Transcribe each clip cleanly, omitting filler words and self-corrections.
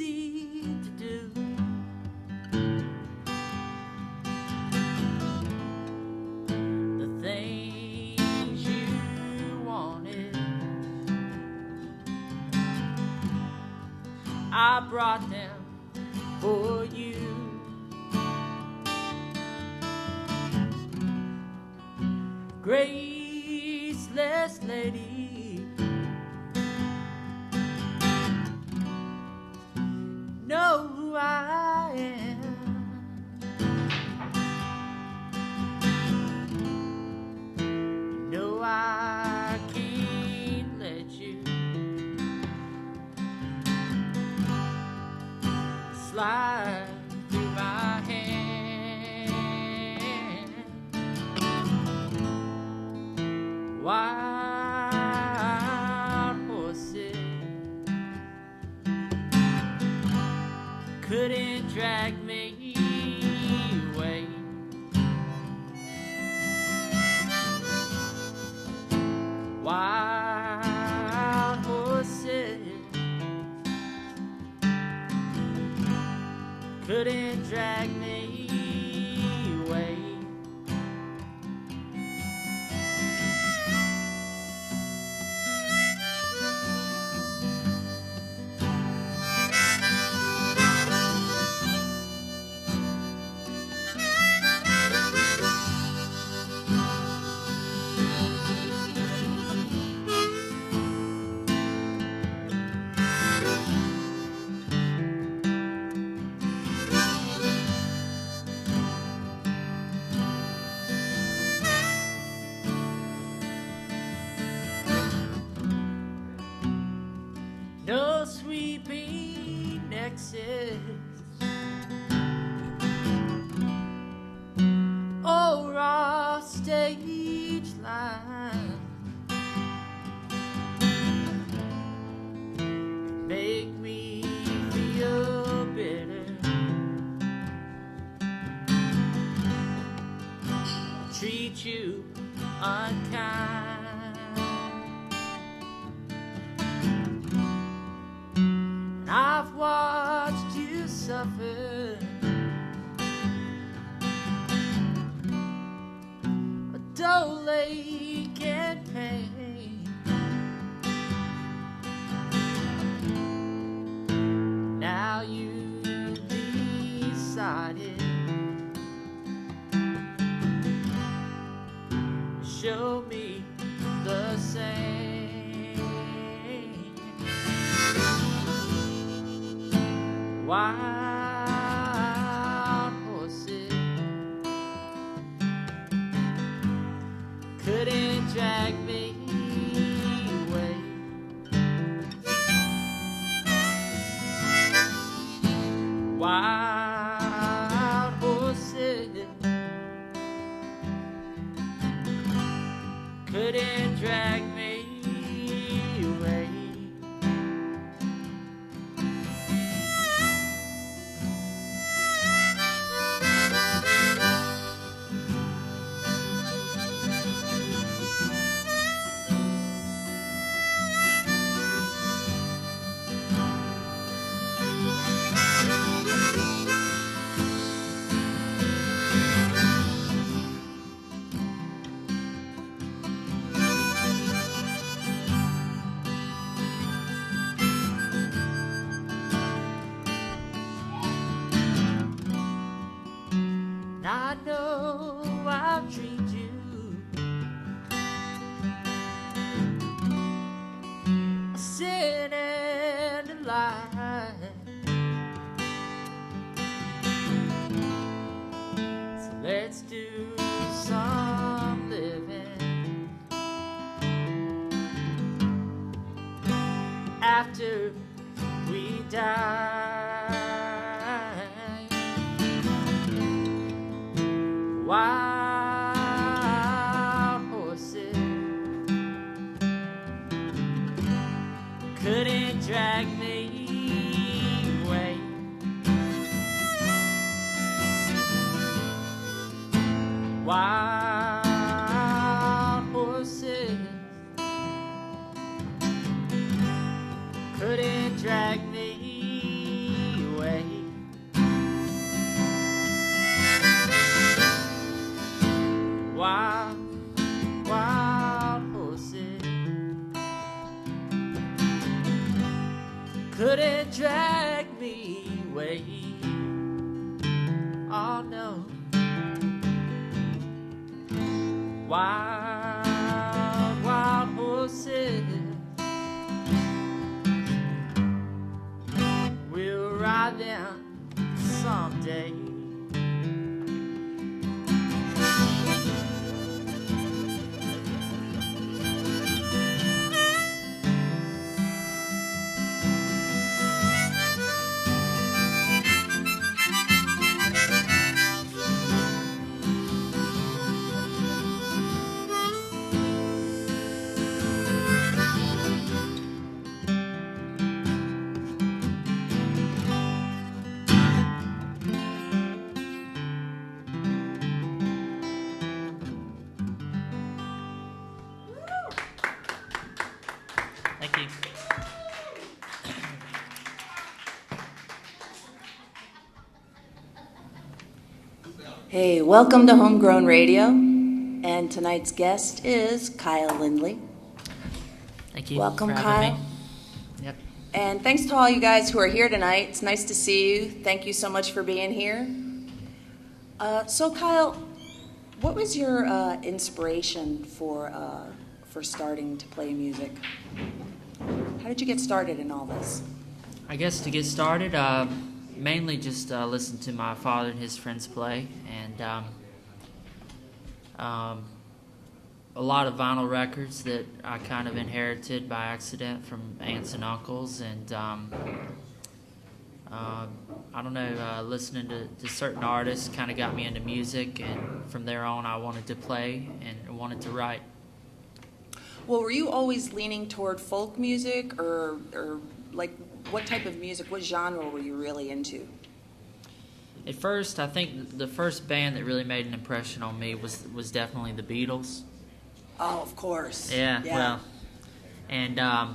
easy to do. The things you wanted, I brought them for you. Graceless lady, know who I am. You know I can't let you slide through my hand. Wild horses couldn't drag me away. Wild horses couldn't drag me away. No sweeping nexus or off stage line make me feel bitter. Treat you unkind. I've watched you suffer a dull ache and pain. Now you've decided to show me the same. Wild horses couldn't drag me away. Wild horses couldn't drag me away. I know I've treated you a sin and a lie. So let's do some living after we die. Wild horses couldn't drag me away. Wild horses couldn't drag me way. Oh no, wild, wild horses will ride them someday. Thank you. Hey, welcome to Homegrown Radio, and tonight's guest is Kyle Lindley. Thank you. Welcome, for Kyle. having me. Yep. And thanks to all you guys who are here tonight. It's nice to see you. Thank you so much for being here. So, Kyle, what was your inspiration for starting to play music? How did you get started in all this? I guess to get started, mainly just listen to my father and his friends play, and a lot of vinyl records that I kind of inherited by accident from aunts and uncles, and I don't know, listening to certain artists kind of got me into music, and from there on I wanted to play and wanted to write. Well, were you always leaning toward folk music, or like what type of music, what genre were you really into? At first, I think the first band that really made an impression on me was definitely the Beatles. Oh, of course. Yeah. Well, and I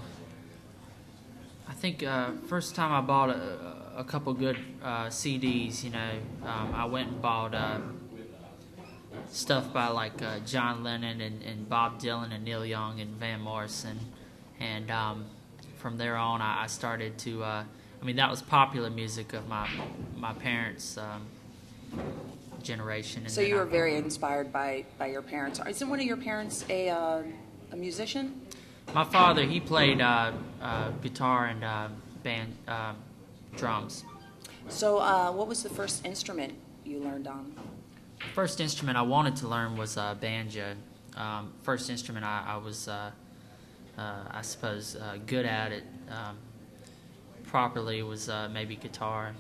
think first time I bought a couple good CDs, you know, I went and bought stuff by like John Lennon and Bob Dylan and Neil Young and Van Morrison, and from there on I started to, I mean, that was popular music of my parents' generation. And so you were very inspired by your parents. Isn't one of your parents a musician? My father, he played guitar and band drums. So what was the first instrument you learned on? First instrument I wanted to learn was banjo. First instrument I was, I suppose, good at it properly was maybe guitar.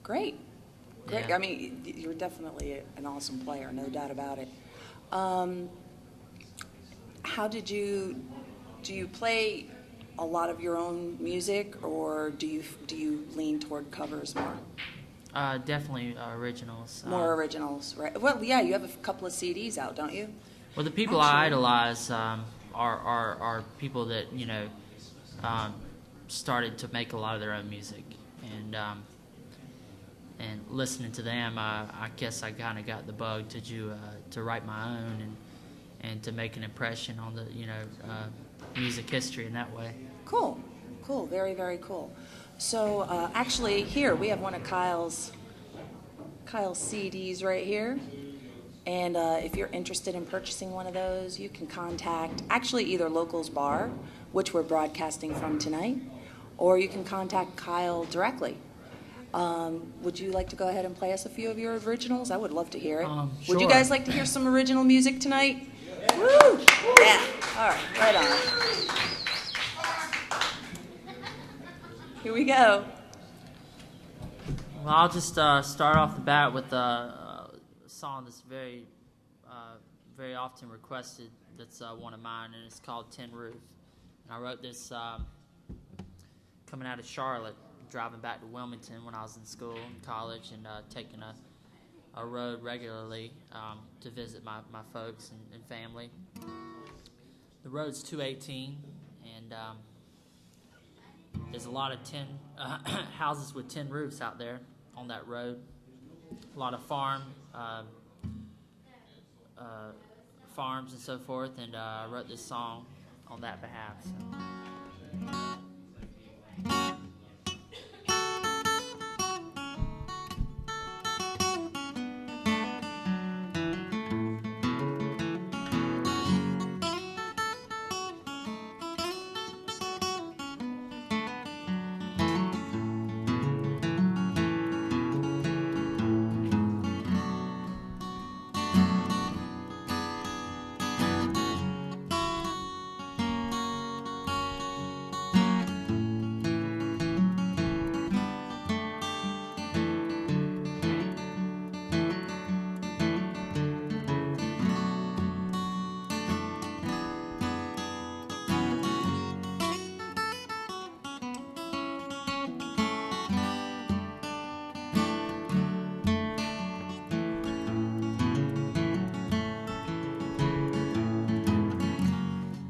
Great. Yeah. I mean, you're definitely an awesome player, no doubt about it. How do you play a lot of your own music, or do you lean toward covers more? Definitely originals. More originals, right? Well, yeah, you have a couple of CDs out, don't you? Well, the people I idolize are people that, you know, started to make a lot of their own music, and listening to them, I guess I kind of got the bug to write my own and to make an impression on the, you know, music history in that way. Cool, very, very cool. So actually, here we have one of Kyle's CDs right here, and if you're interested in purchasing one of those, you can contact actually either Locals Bar, which we're broadcasting from tonight, or you can contact Kyle directly. Would you like to go ahead and play us a few of your originals? I would love to hear it. Sure. Would you guys like to hear some original music tonight? Yeah. Woo! Yeah. All right on. Here we go. Well, I'll just start off the bat with a song that's very often requested. That's one of mine, and it's called Tin Roof. And I wrote this coming out of Charlotte, driving back to Wilmington when I was in school and college, and taking a road regularly to visit my folks and family. The road's 218, and there's a lot of tin houses with tin roofs out there on that road. A lot of farms and so forth, and I wrote this song on that behalf. So.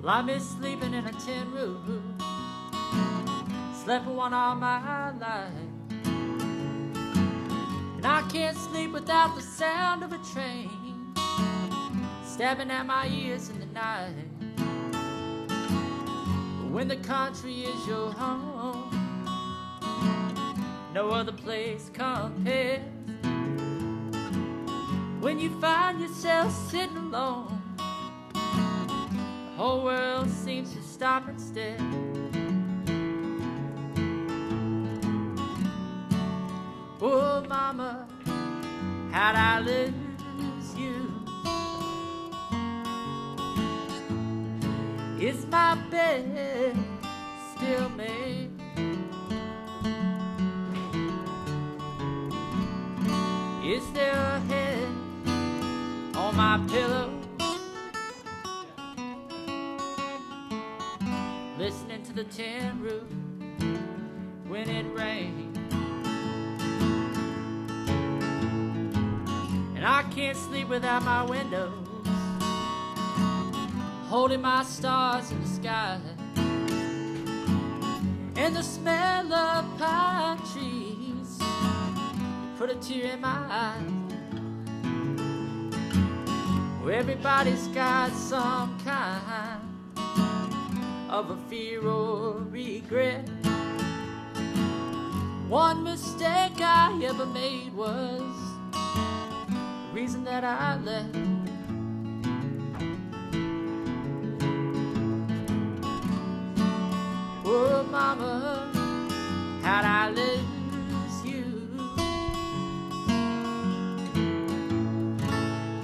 Well, I miss sleeping in a tin roof. Slept in one all my life. And I can't sleep without the sound of a train stabbing at my ears in the night. But when the country is your home, no other place compares. When you find yourself sitting alone, the whole world seems to stop and stare. Oh, mama, how'd I lose you? Is my bed still made? Is there a head on my pillow? Listening to the tin roof when it rains. And I can't sleep without my windows holding my stars in the sky, and the smell of pine trees put a tear in my eye. Where everybody's got some kind of a fear or regret. One mistake I ever made was the reason that I left. Oh, mama, how'd I lose you?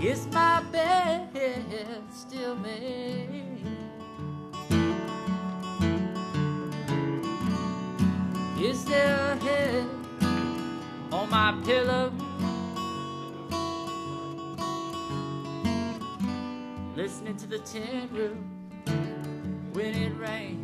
Is my bed still made? Is there a head on my pillow? Listening to the tin roof when it rains.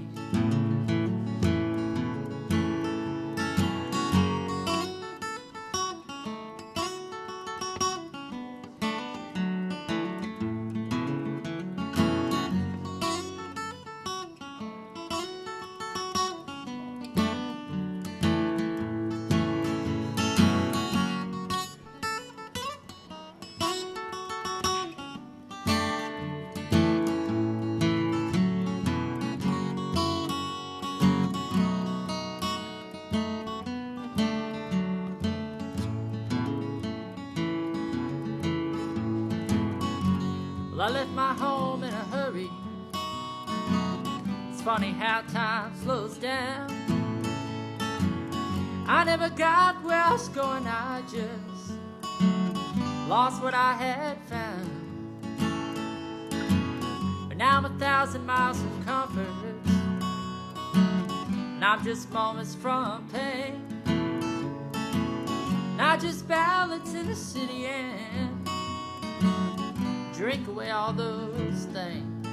Well, I left my home in a hurry. It's funny how time slows down. I never got where I was going, I just lost what I had found. But now I'm 1,000 miles from comfort, and I'm just moments from pain. And I just balance in the city and drink away all those things.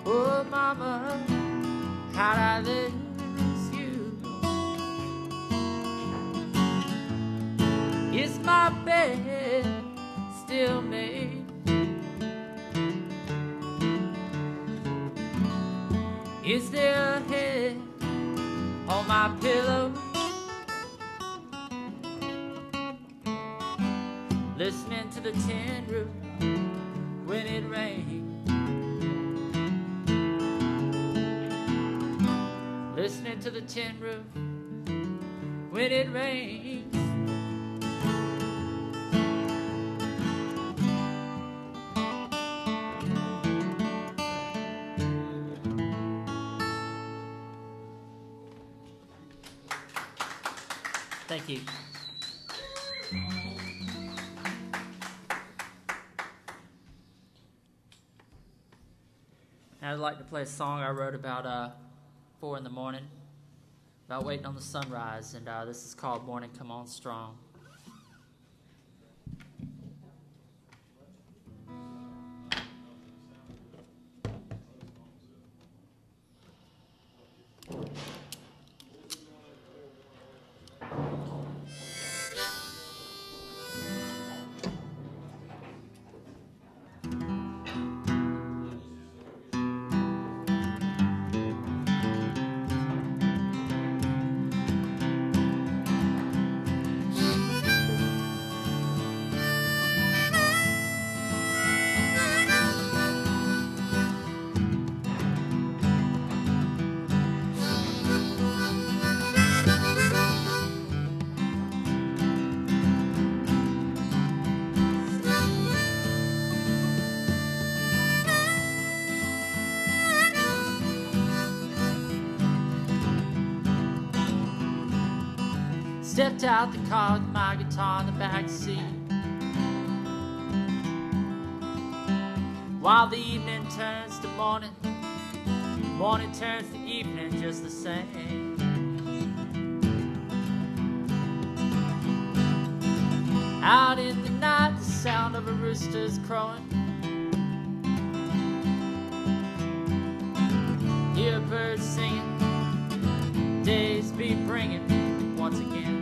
Oh, mama, how'd I lose you? Is my bed still made? Is there a head on my pillow? Listening to the tin roof when it rains. Listening to the tin roof when it rains. Thank you. I'd like to play a song I wrote about 4 in the morning, about waiting on the sunrise, and this is called Morning Come On Strong. Stepped out the car with my guitar in the back seat. While the evening turns to morning, morning turns to evening just the same. Out in the night, the sound of a rooster's crowing. Hear birds singing, days be bringing once again.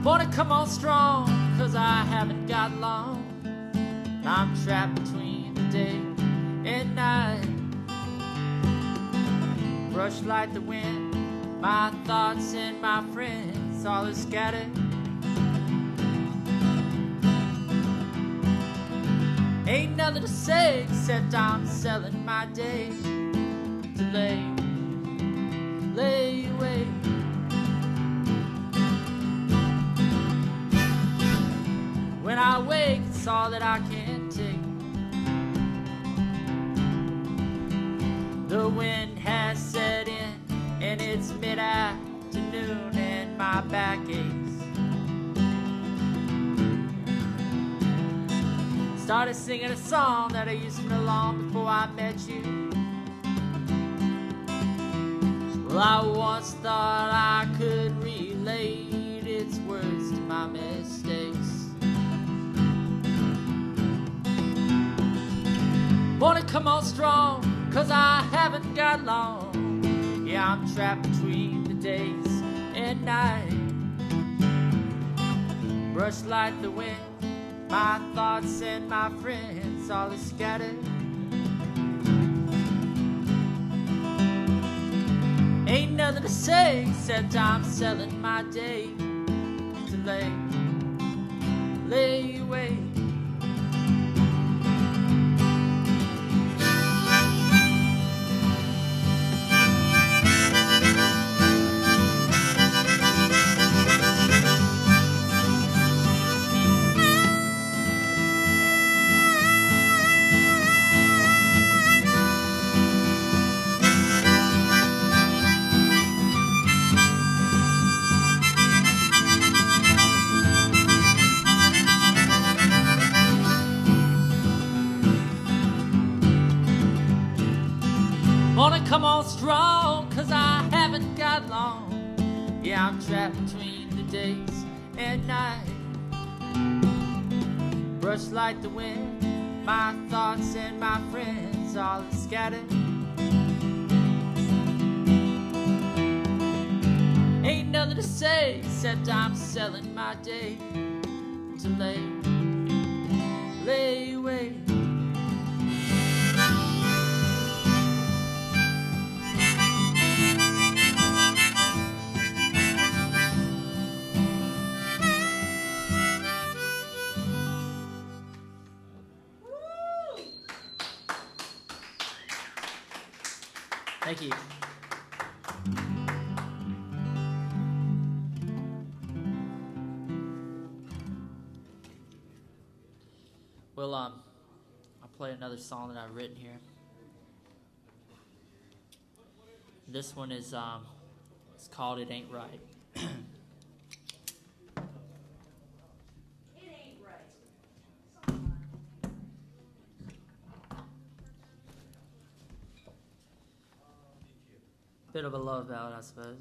Wanna come on strong, 'cause I haven't got long. I'm trapped between the day and night. Brush like the wind, my thoughts and my friends all are scattered. Ain't nothing to say except I'm selling my days to lay away. When I wake, it's all that I can take. The wind has set in, and it's mid-afternoon, and my back aches. Started singing a song that I used to know long before I met you. Well, I once thought I could relate its words to my mistakes. Wanna come on strong, 'cause I haven't got long. Yeah, I'm trapped between the days and night. Brush like the wind, my thoughts and my friends all are scattered. Ain't nothing to say except I'm selling my day to lay away. Wanna come on strong, 'cause I haven't got long. Yeah, I'm trapped between the days and night. Brush like the wind, my thoughts and my friends all are scattered. Ain't nothing to say except I'm selling my day to lay away. Thank you. Well, I'll play another song that I've written here. This one is it's called "It Ain't Right." Bit of a love ballad, I suppose.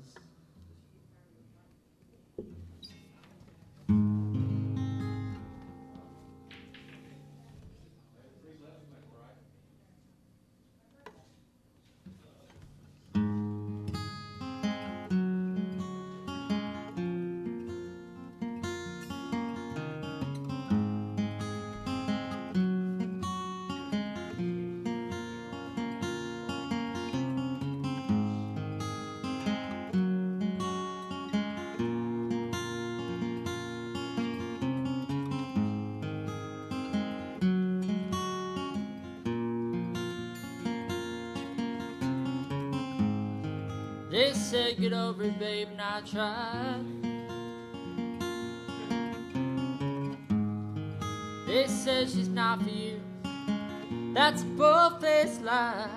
They said get over it, babe, and I tried. They said she's not for you. That's a bull-faced lie.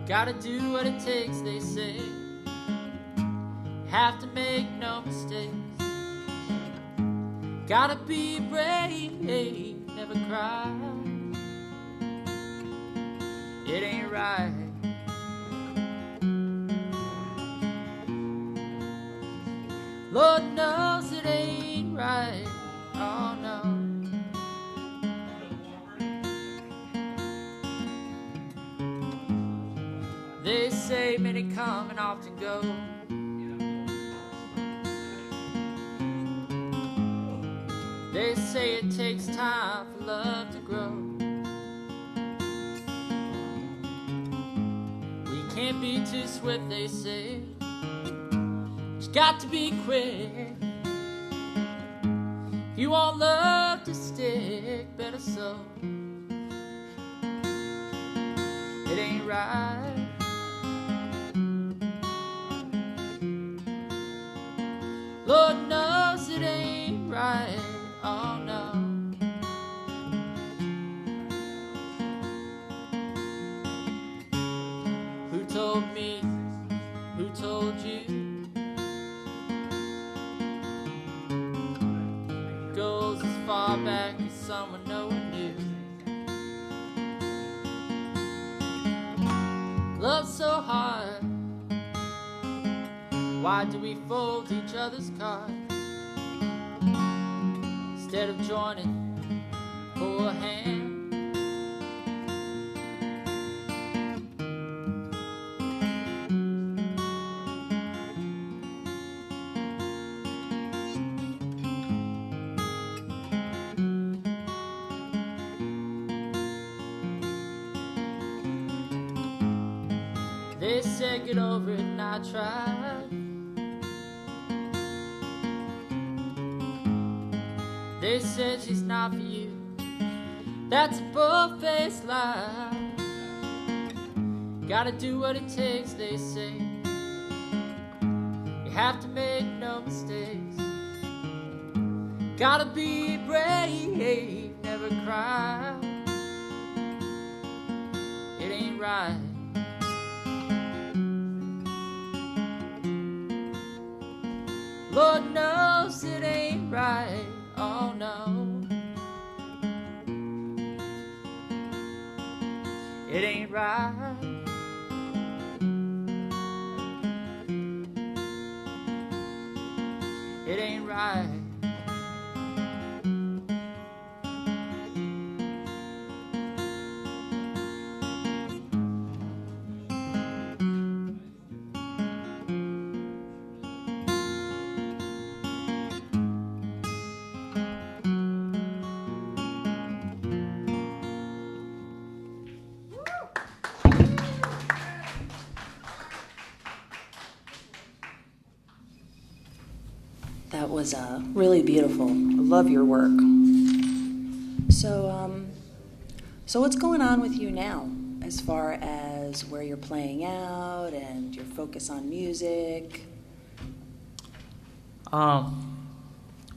Gotta do what it takes, they say. Have to make no mistakes. Gotta be brave, never cry. It ain't right. Lord knows it ain't right. Oh no. They say many come and often go. They say it takes time for love to grow. We can't be too swift, they say. It's got to be quick. You want love to stick, better so. It ain't right. Lord knows it ain't right. Oh no. Who told me? Who told you? Goes as far back as someone no one knew. Love so hard. Why do we fold each other's cards instead of joining for a hand? They said get over it and I tried. They said she's not for you. That's a bull-faced lie. Gotta do what it takes, they say. You have to make no mistakes. Gotta be brave, never cry. It ain't right. Lord knows it ain't right. Oh no. It ain't right. It ain't right. That was really beautiful. I love your work. So what's going on with you now as far as where you're playing out and your focus on music? Well,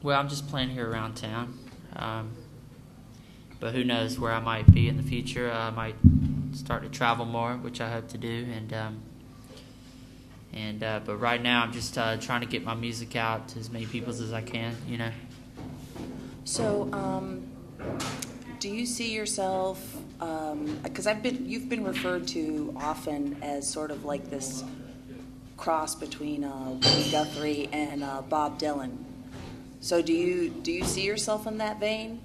I'm just playing here around town. But who knows where I might be in the future. I might start to travel more, which I hope to do. But right now I'm just trying to get my music out to as many people as I can, you know. So, do you see yourself, because you've been referred to often as sort of like this cross between Woody Guthrie and Bob Dylan. So do you see yourself in that vein?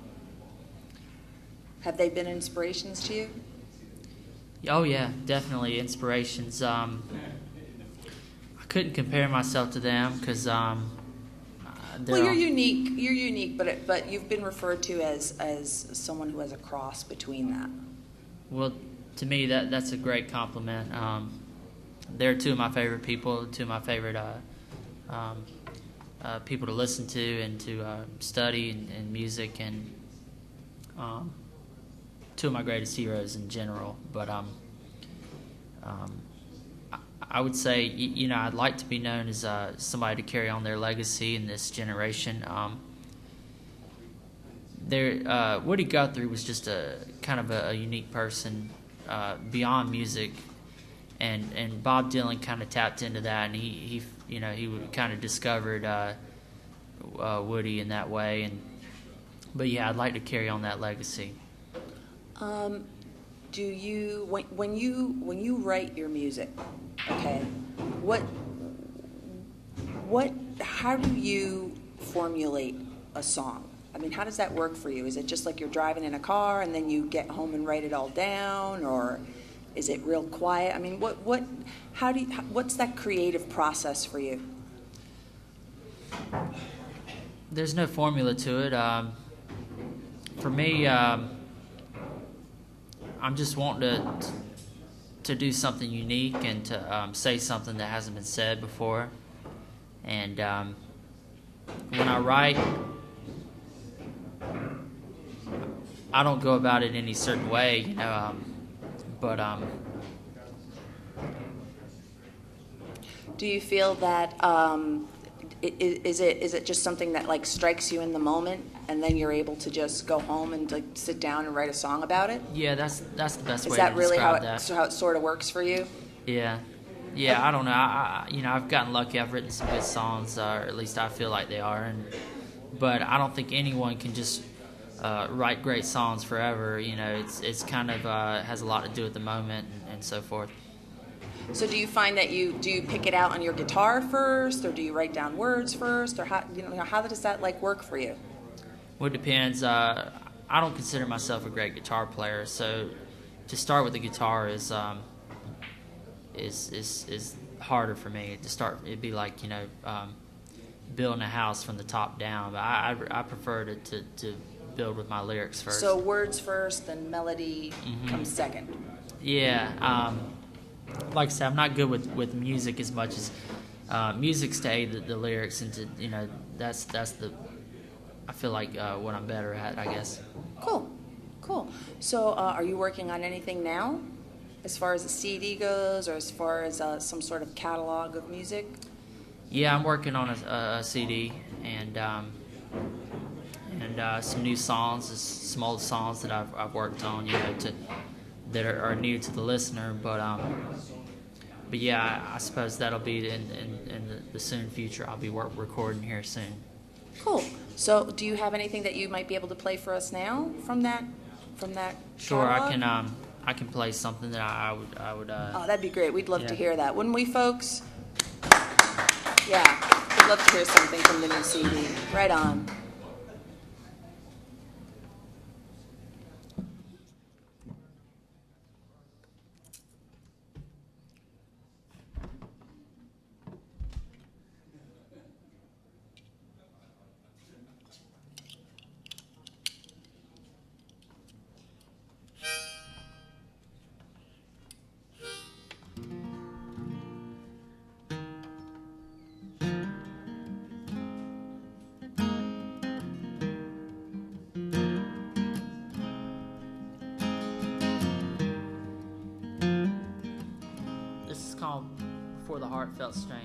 Have they been inspirations to you? Oh yeah, definitely inspirations. I couldn't compare myself to them because well, you're unique. You're unique, but you've been referred to as someone who has a cross between that. Well, to me that's a great compliment. They're two of my favorite people, two of my favorite people to listen to and to study and music, and two of my greatest heroes in general. But I would say, you know, I'd like to be known as somebody to carry on their legacy in this generation. Woody Guthrie was just a kind of a unique person beyond music. and Bob Dylan kind of tapped into that, and he kind of discovered Woody in that way. But yeah, I'd like to carry on that legacy. Do you when you write your music, okay? How do you formulate a song? I mean, how does that work for you? Is it just like you're driving in a car and then you get home and write it all down, or is it real quiet? I mean, what's that creative process for you? There's no formula to it. For me, I'm just wanting to do something unique and to say something that hasn't been said before. And when I write, I don't go about it any certain way, but do you feel that is it just something that like strikes you in the moment, and then you're able to just go home and like sit down and write a song about it? Yeah, that's the best way to describe that. Is that really how it sort of works for you? Yeah, I don't know. I've gotten lucky. I've written some good songs, or at least I feel like they are. But I don't think anyone can just write great songs forever. It's kind of has a lot to do with the moment and so forth. So do you find that you pick it out on your guitar first, or do you write down words first, or how does that like work for you? Well, it depends. I don't consider myself a great guitar player, so to start with the guitar is harder for me to start. It'd be like building a house from the top down. But I prefer to build with my lyrics first. So words first, then melody comes second. Yeah. Like I said, I'm not good with music as much as music's to aid the lyrics, and to that's the I feel like what I'm better at, I guess. Cool. So are you working on anything now, as far as a CD goes, or as far as some sort of catalog of music? Yeah, I'm working on a CD and some new songs, some old songs that I've worked on, that are new to the listener, but yeah, I suppose that'll be in the soon future. I'll be recording here soon. Cool. So, do you have anything that you might be able to play for us now from that? Sure, catalog? I can play something that I would. Oh, that'd be great. We'd love to yeah. hear that, wouldn't we, folks? Yeah, we'd love to hear something from the new CD. Right on. This is called Before the Heart Felt Strange.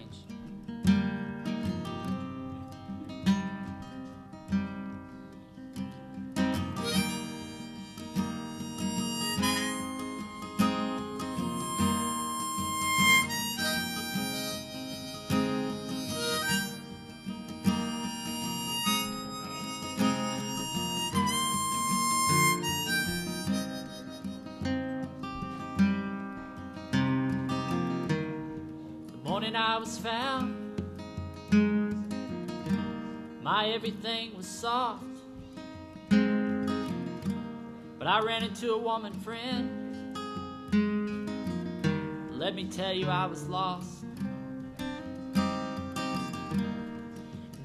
Morning I was found, my everything was soft, but I ran into a woman friend. Let me tell you, I was lost.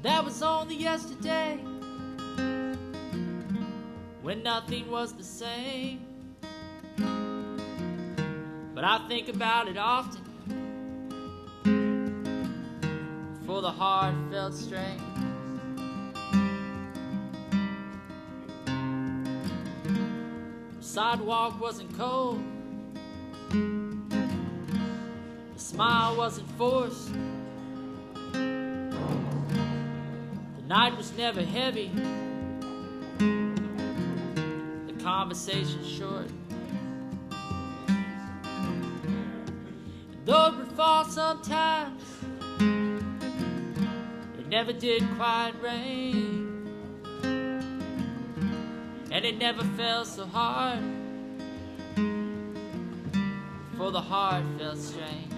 That was only yesterday, when nothing was the same. But I think about it often, for the heart felt strange. The sidewalk wasn't cold, the smile wasn't forced, the night was never heavy, the conversation short. Though it would fall sometimes, it never did quite rain, and it never fell so hard, for the heart felt strange.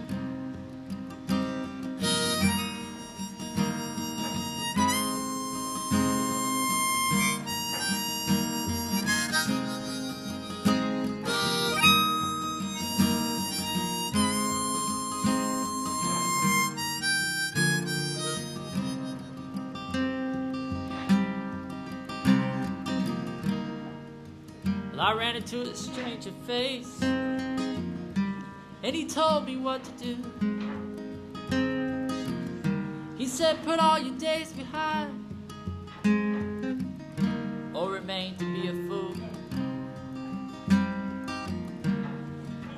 Well, I ran into a stranger face, and he told me what to do. He said, put all your days behind, or remain to be a fool.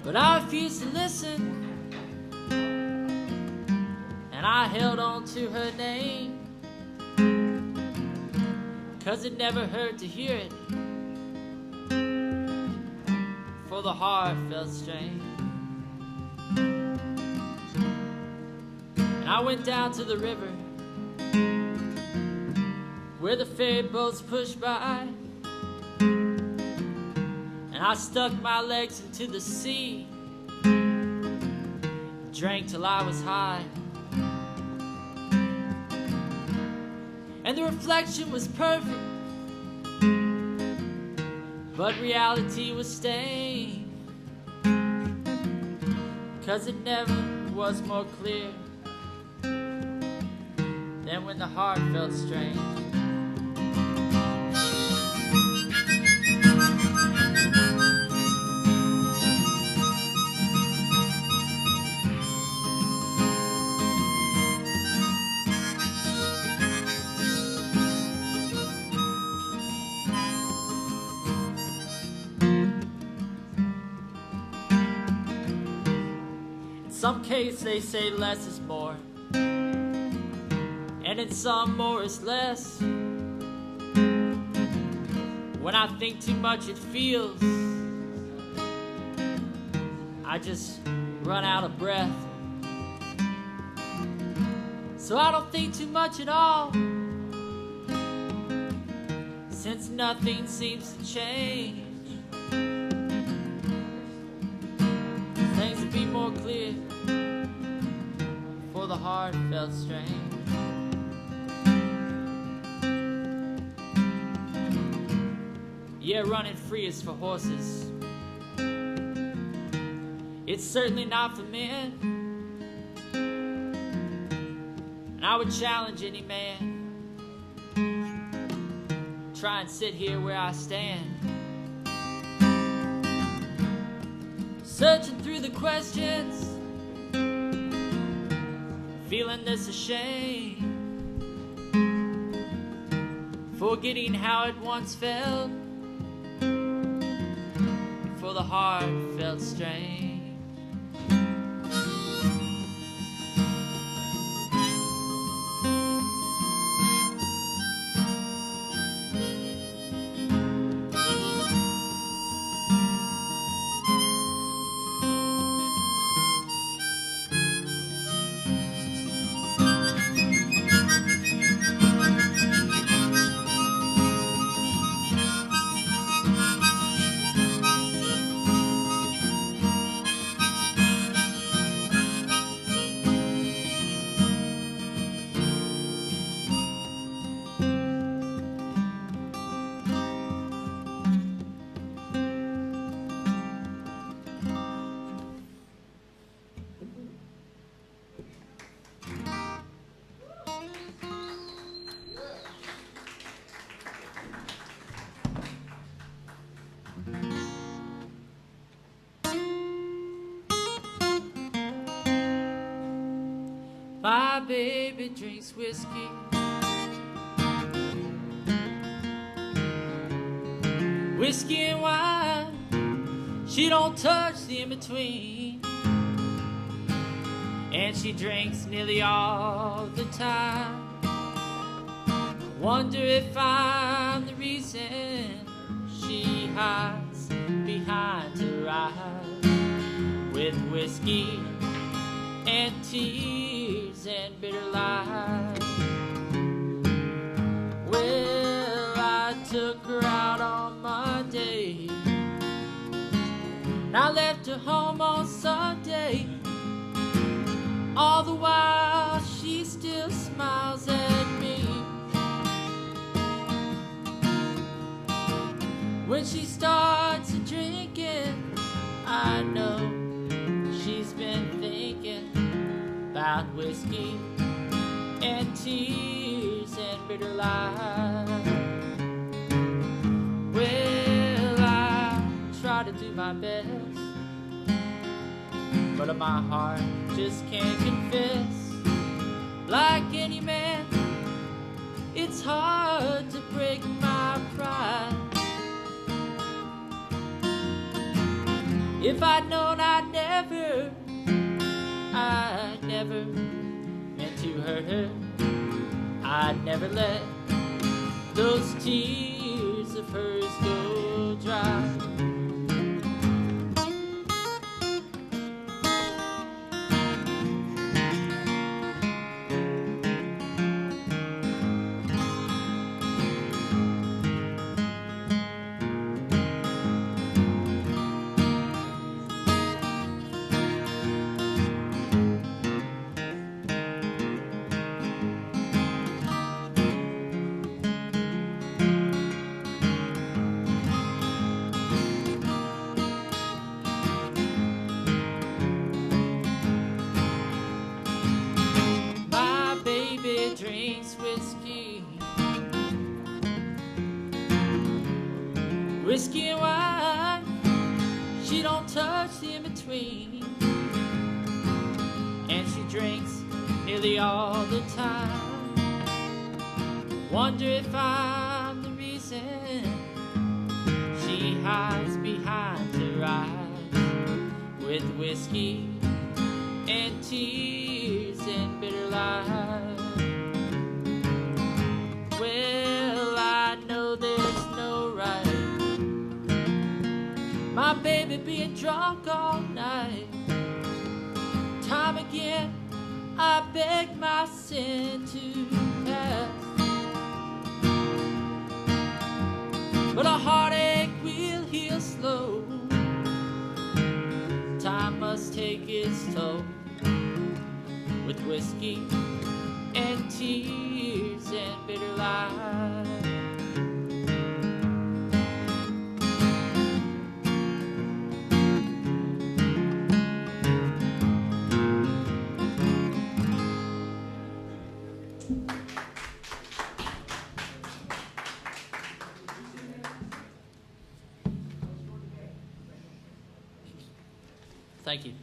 But I refused to listen, and I held on to her name, 'cause it never hurt to hear it, for the heart felt strange. And I went down to the river, where the ferry boats pushed by, and I stuck my legs into the sea, drank till I was high. And the reflection was perfect, but reality was stained, 'cause it never was more clear than when the heart felt strange. In some cases they say less is more, and in some more is less. When I think too much it feels I just run out of breath. So I don't think too much at all, since nothing seems to change. Things would be more clear, for the heart felt strange. Yeah, running free is for horses. It's certainly not for men. And I would challenge any man, try and sit here where I stand, searching through the questions, feeling this ashamed, forgetting how it once felt, for the heart felt strange. My baby drinks whiskey, whiskey and wine. She don't touch the in-between, and she drinks nearly all the time. Wonder if I'm the reason she hides behind her eyes, with whiskey and tears and bitter lies. Well, I took her out on Monday, and I left her home on Sunday. All the while she still smiles at me. When she starts drinking, I know she's been thinking about whiskey and tears and bitter lies. Well, I try to do my best, but my heart just can't confess. Like any man, it's hard to break my pride. If I'd known I'd never meant to hurt her, I'd never let those tears of hers go dry. Drinks whiskey and wine, she don't touch the in-between, and she drinks nearly all the time. Wonder if I'm the reason she hides behind her eyes, with whiskey and tears and bitter lies. Well, I know there's no right, my baby being drunk all night. Time again I beg my sin to pass, but a heartache will heal slow. Time must take its toll, with whiskey and tears and bitter lies. Thank you.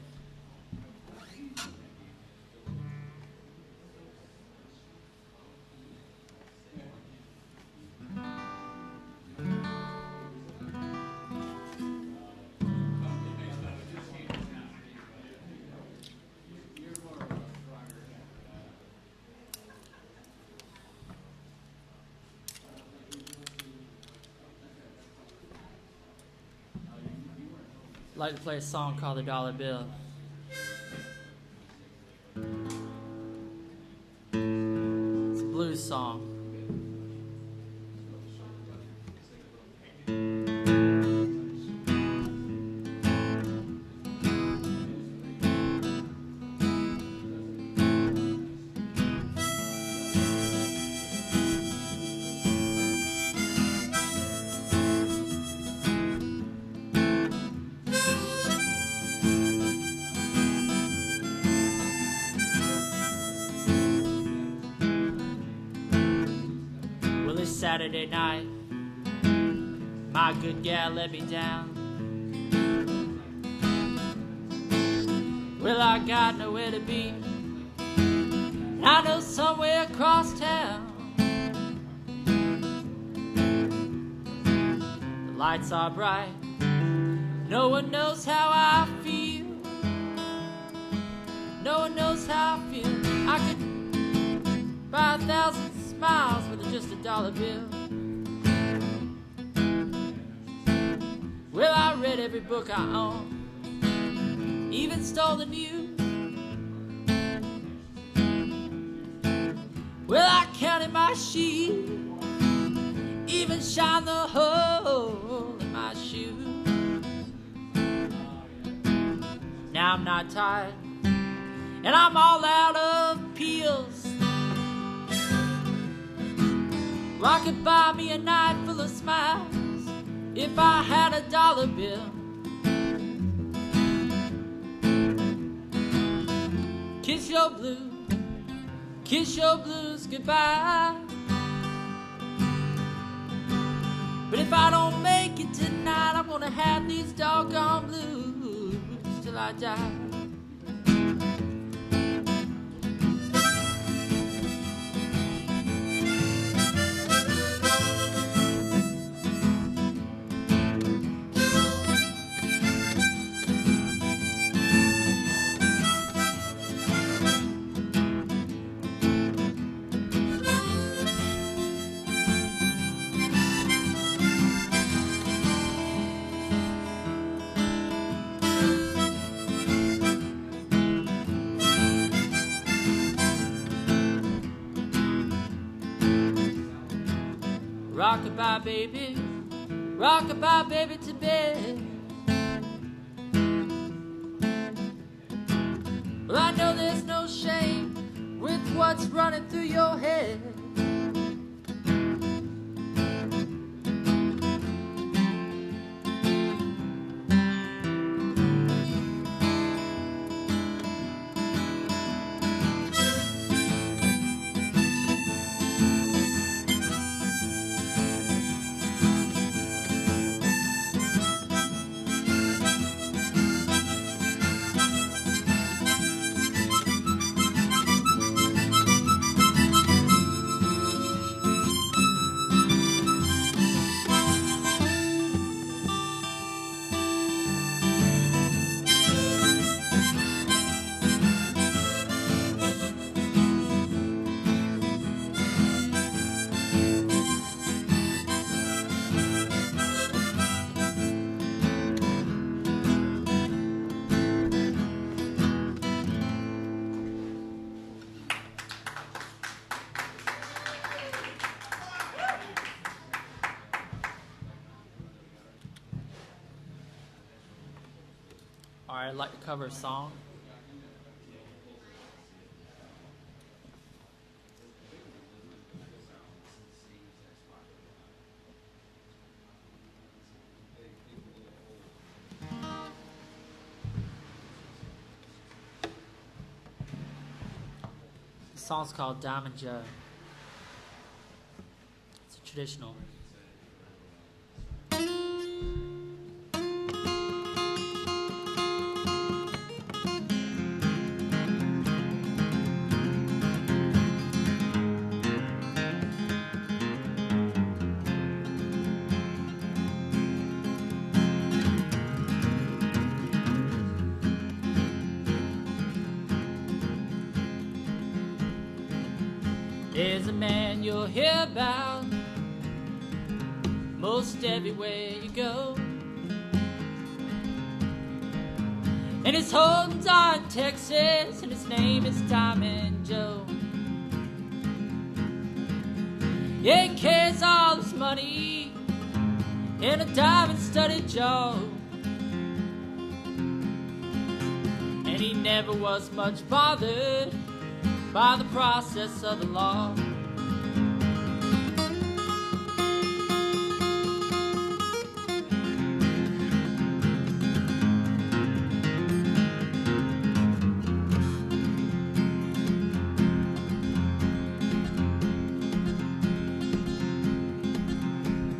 I'd like to play a song called The Dollar Bill. It's a blues song. Saturday night, my good gal let me down. Well, I got nowhere to be, and I know somewhere across town. The lights are bright, no one knows how I feel. No one knows how I feel. I could buy 1,000 smiles with just $1 bill. Well, I read every book I own, even stole the news my sheet, even shine the hole in my shoe. Now I'm not tired, and I'm all out of peels. I could buy me a night full of smiles if I had a dollar bill. Kiss your blues goodbye. But if I don't make it tonight, I'm gonna have these doggone blues till I die. Rockabye baby to bed. Well, I know there's no shame with what's running through your head. Alright, I'd like to cover a song. The song's called Diamond Joe. It's a traditional. There's a man you'll hear about most everywhere you go, and his home's are in Texas, and his name is Diamond Joe. Yeah, he carries all his money in a diamond-studded jaw, and he never was much bothered by the process of the law.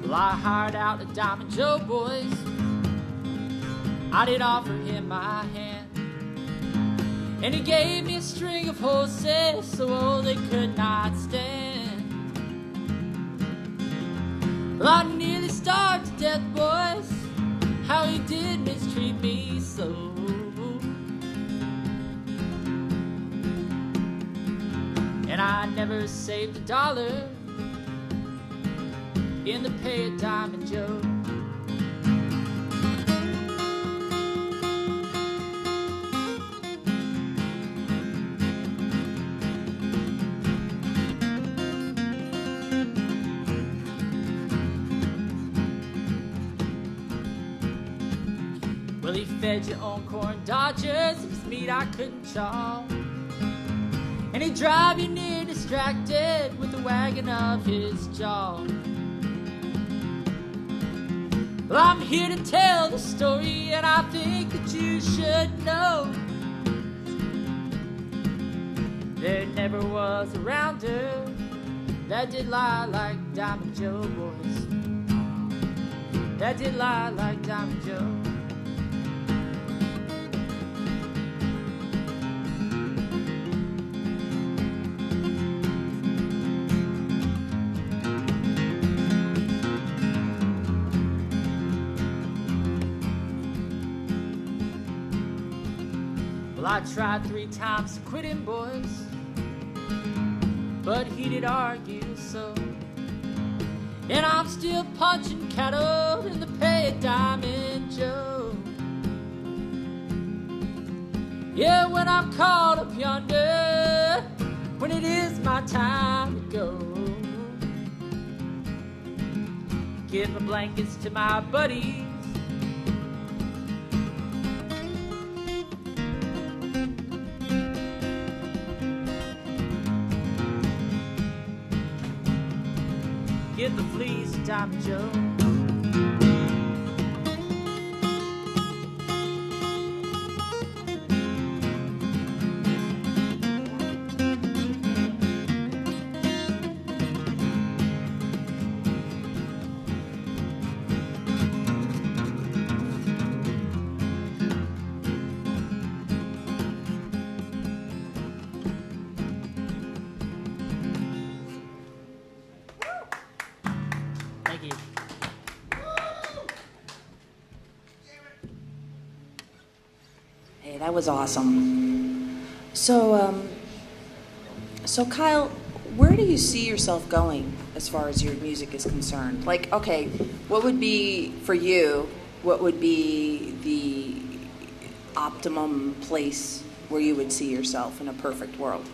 Well, I hired out the Diamond Joe boys. I did offer him my hand, and he gave me a string of horses so old they could not stand. Well, I nearly starved to death, boys. How he did mistreat me so. And I never saved a dollar in the pay of Diamond Joe. fed you on corn dodgers, it was meat I couldn't chaw. And he'd drive you near distracted with the wagging of his jaw. Well, I'm here to tell the story, and I think that you should know there never was a rounder that did lie like Diamond Joe, boys. That did lie like Diamond Joe. Well, I tried 3 times to quit him, boys, but he did argue so. And I'm still punching cattle in the pay of Diamond Joe. Yeah, when I'm caught up yonder, when it is my time to go, give my blankets to my buddies. Give the fleas to Diamond Joe. Thank you. Hey, that was awesome. So Kyle, where do you see yourself going as far as your music is concerned? Like, okay, what would be, for you, what would be the optimum place where you would see yourself in a perfect world?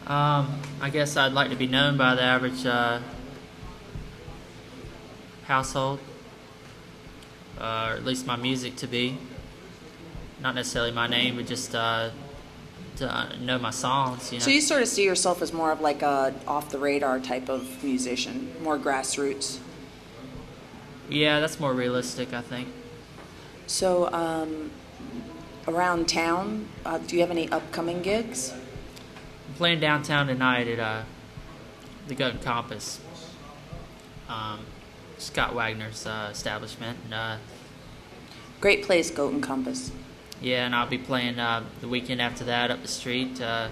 I guess I'd like to be known by the average household, or at least my music to be. Not necessarily my name, but just to know my songs. You know? So you sort of see yourself as more of like a off-the-radar type of musician, more grassroots. Yeah, that's more realistic, I think. So around town, do you have any upcoming gigs? I'm playing downtown tonight at the Goat and Compass, Scott Wagner's establishment. And, Great place, Goat and Compass. yeah, and I'll be playing the weekend after that up the street. It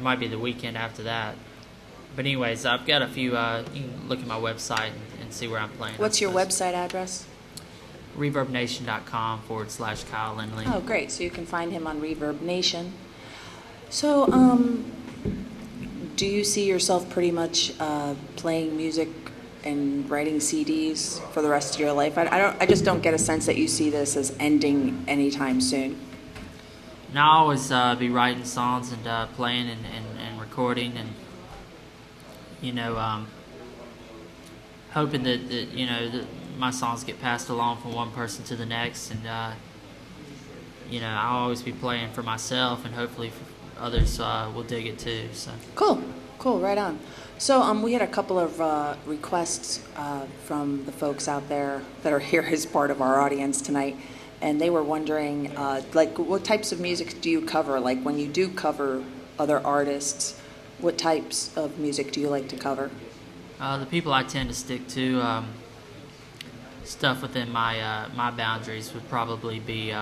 might be the weekend after that. But anyways, I've got a few, you can look at my website and see where I'm playing. What's your website address? ReverbNation.com/Kyle Lindley. Oh, great. So you can find him on Reverb Nation. So, do you see yourself pretty much playing music and writing CDs for the rest of your life? I just don't get a sense that you see this as ending anytime soon. Now I'll always be writing songs and playing and recording, and you know, hoping that you know that my songs get passed along from one person to the next, and you know, I'll always be playing for myself, and hopefully others will dig it too. So Cool, right on. So we had a couple of requests from the folks out there that are here as part of our audience tonight, and they were wondering, like, what types of music do you cover? Like, when you do cover other artists, what types of music do you like to cover? the people I tend to stick to, stuff within my boundaries would probably be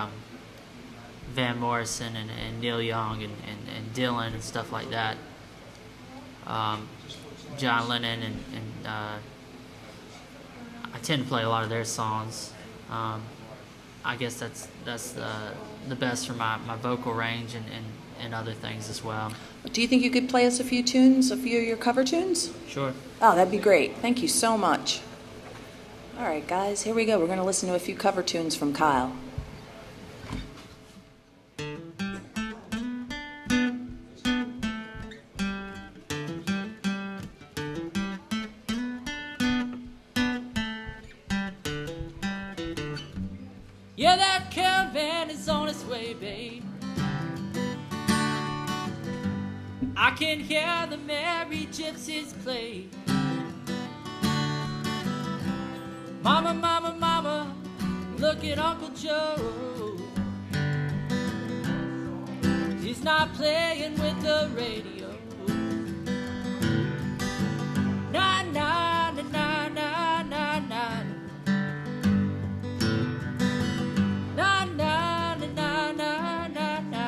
Van Morrison and Neil Young and Dylan and stuff like that. John Lennon and I tend to play a lot of their songs. I guess that's the best for my vocal range and other things as well. Do you think you could play us a few tunes, a few of your cover tunes? Sure. Oh, that'd be great. Thank you so much. All right, guys, here we go. We're going to listen to a few cover tunes from Kyle. Yeah, that caravan is on its way, babe. I can hear the merry gypsies play. Mama, mama, mama, look at Uncle Joe. He's not playing with the radio. Na, na, na, na, na, na, na. Na, na, na, na, na, na, na.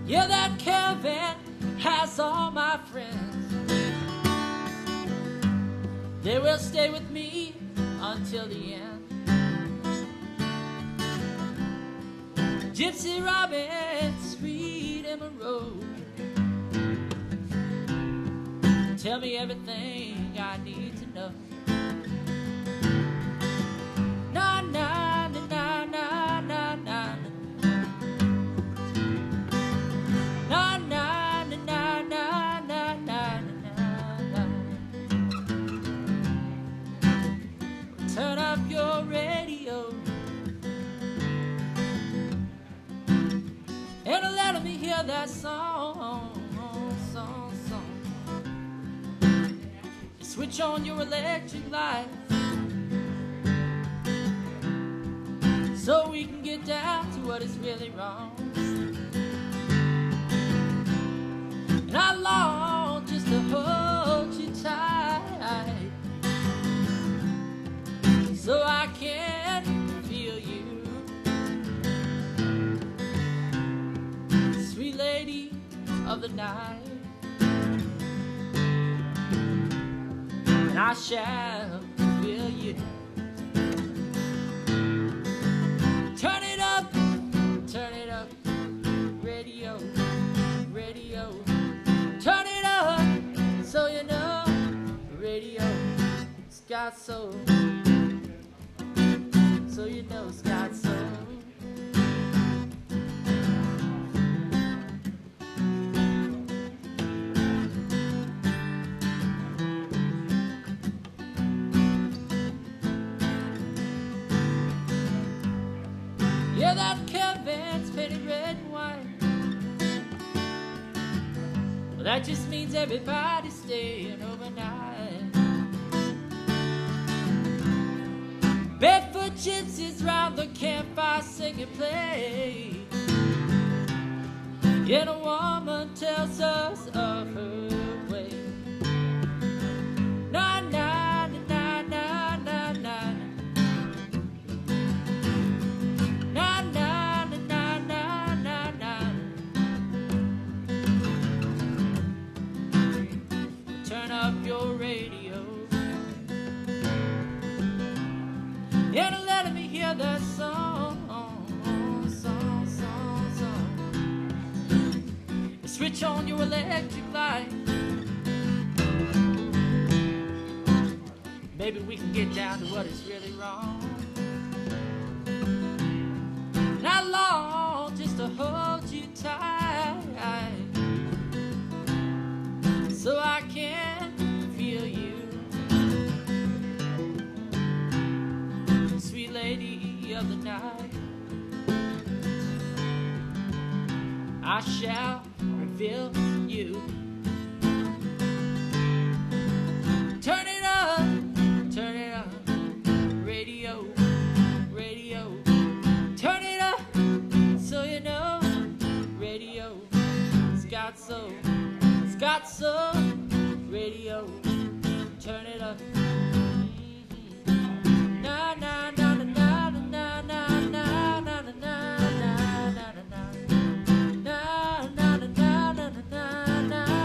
Yeah, that caravan has all my friends. They will stay with me until the end. Gypsy Robin, Sweet Emma Rose, tell me everything I need to know. Na na na na na na na. Na na na na na na na na. Turn up your radio and let me hear that song. Switch on your electric light so we can get down to what is really wrong. And I long just to hold you tight so I can feel you, sweet lady of the night. And I shall feel you. Turn it up, radio, radio. Turn it up, so you know, radio, it's got soul. So you know it's got soul. Yeah, that caravan's painted red and white. Well, that just means everybody's staying overnight. Barefoot gypsies round the campfire sing and play. And a woman tells us of her way. Na na na na na na. Na na na na na na. Turn up your radio and let me hear that song, song, song, song. Switch on your electric light. Maybe we can get down to what is really wrong. And I long just to hold you tight so I can feel you, sweet lady of the night. I shall reveal you. Turn it up, radio, radio. Turn it up, so you know, radio, it's got soul, it's got soul, radio, turn it up. Na na na na na na na na na na na na na na na na na na na na.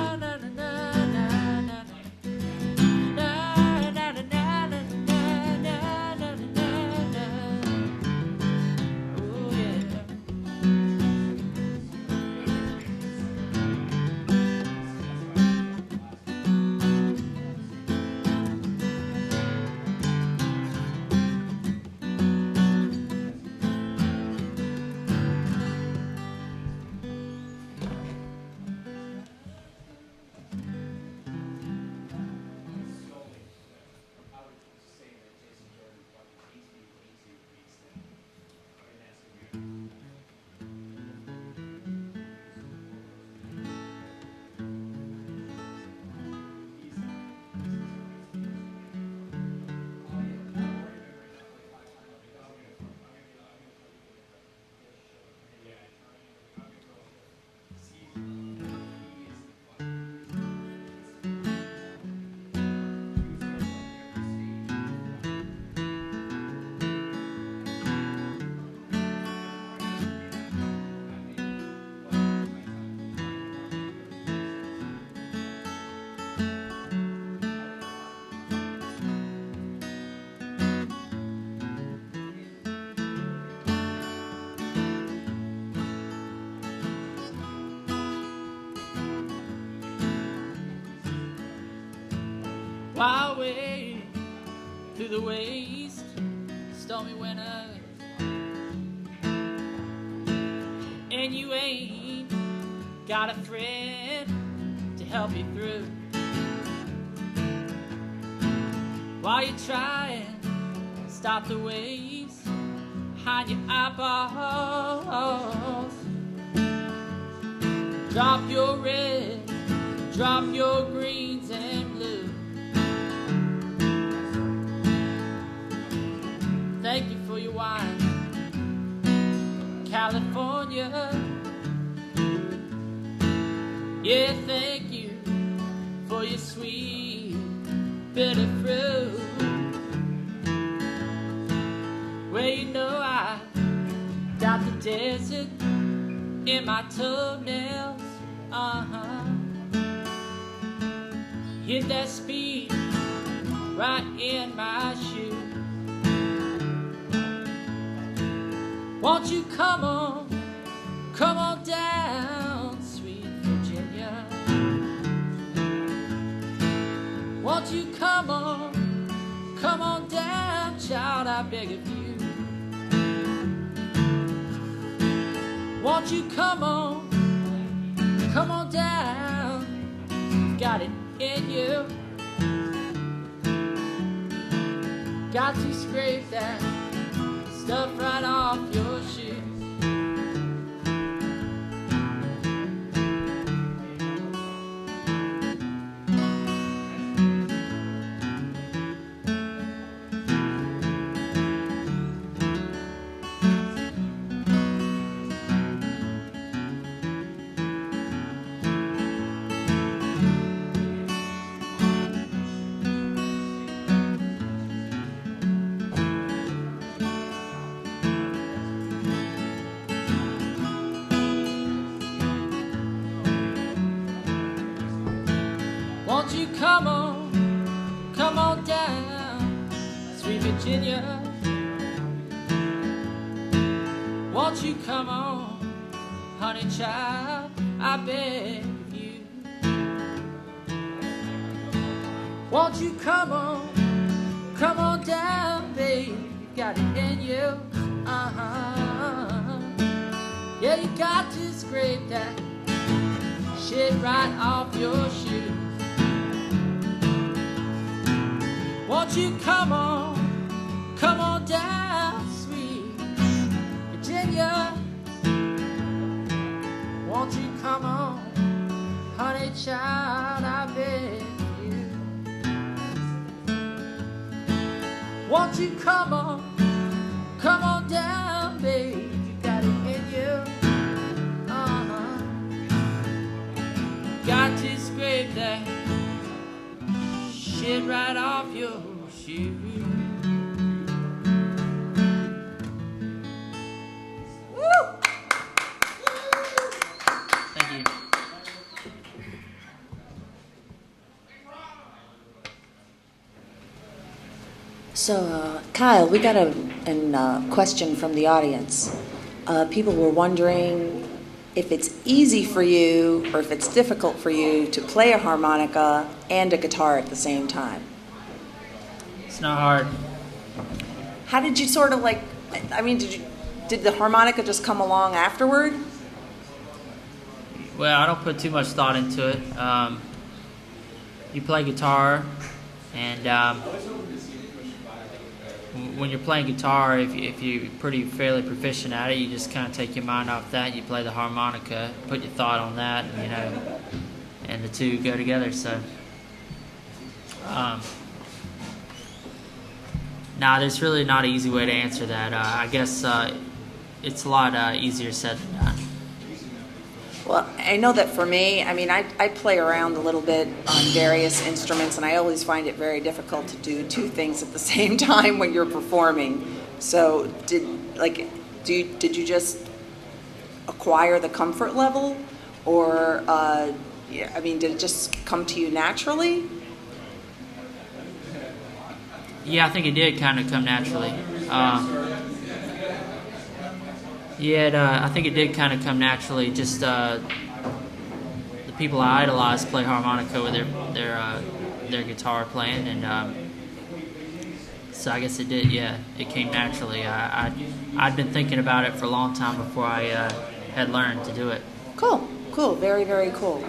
far away through the waste, stormy winter, and you ain't got a friend to help you through. While you're trying to stop the waves behind your eyeballs, drop your red, drop your greens and blue. Thank you for your wine, California. Yeah, thank you for your sweet, bitter fruit. Well, you know I got the desert in my toenails. Hit that speed right in my shoe. Won't you come on down, sweet Virginia. Won't you come on down, child, I beg of you. Won't you come on down, got it in you. Got to scrape that stuff right off your shoes. Won't you come on down, sweet Virginia. Won't you come on, honey child, I beg of you. Won't you come on down, babe, you got it in you. Yeah, you got to scrape that shit right off your shoes. Won't you come on down, sweet Virginia. Won't you come on, honey child, I beg you. Won't you come on down, babe, you got it in you. Got to scrape that shit right off your shoe. Woo! Thank you. So, Kyle, we got a question from the audience. People were wondering if it's easy for you or if it's difficult for you to play a harmonica and a guitar at the same time. It's not hard. How did you sort of did the harmonica just come along afterward? Well, I don't put too much thought into it. You play guitar, and when you're playing guitar, if you're fairly proficient at it, you just kind of take your mind off that. You play the harmonica, put your thought on that, and the two go together. So, there's really not an easy way to answer that. I guess it's a lot easier said than done. Well, I know that for me, I play around a little bit on various instruments, and I always find it very difficult to do two things at the same time when you're performing. So, did you just acquire the comfort level, or did it just come to you naturally? Yeah, I think it did kind of come naturally. I think it did kind of come naturally. Just the people I idolize play harmonica with their their guitar playing, and so I guess it did. Yeah, it came naturally. I'd been thinking about it for a long time before I had learned to do it. Cool, very, very cool.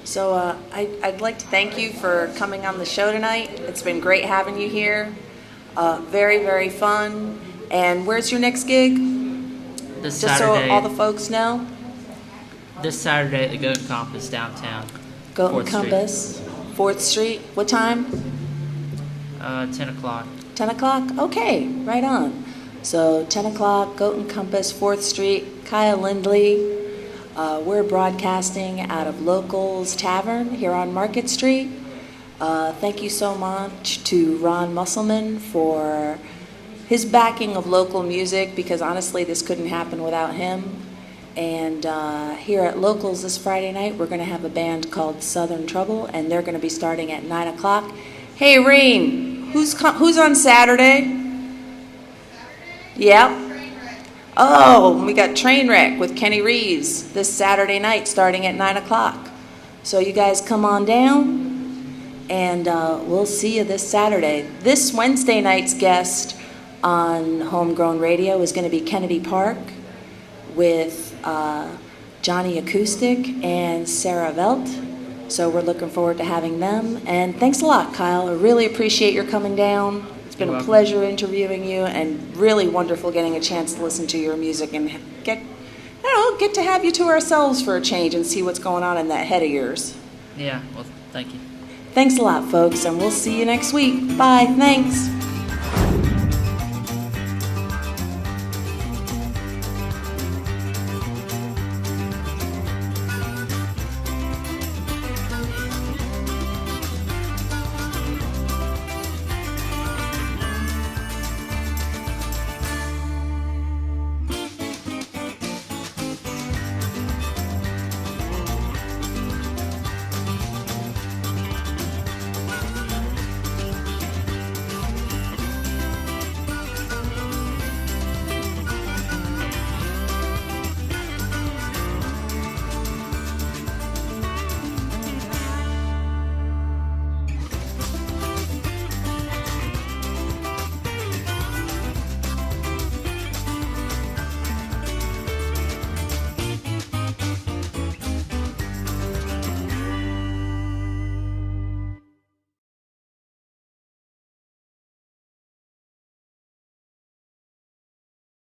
So I'd like to thank you for coming on the show tonight. It's been great having you here. Very, very fun. And where's your next gig? This Just Saturday. so all the folks know. This Saturday at the Goat Compass downtown. Goat 4th Compass, 4th Street. What time? 10 o'clock. 10 o'clock? Okay, right on. So 10 o'clock, Goat and Compass, 4th Street, Kyle Lindley. We're broadcasting out of Locals Tavern here on Market Street. Thank you so much to Ron Musselman for his backing of local music, because honestly this couldn't happen without him. And here at Locals this Friday night, we're going to have a band called Southern Trouble, and they're going to be starting at 9 o'clock. Hey, Reen, who's on Saturday? Yep. Oh, we got Trainwreck with Kenny Reeves this Saturday night starting at 9 o'clock. So you guys come on down, and we'll see you this Saturday. This Wednesday night's guest on HomeGrown Radio is going to be Kennedy Park with Johnny Acoustic and Sarah Velt. So we're looking forward to having them. And thanks a lot, Kyle. I really appreciate your coming down. It's been a pleasure interviewing you, and really wonderful getting a chance to listen to your music and get to have you to ourselves for a change and see what's going on in that head of yours. Yeah, well, thank you. Thanks a lot, folks, and we'll see you next week. Bye. Thanks.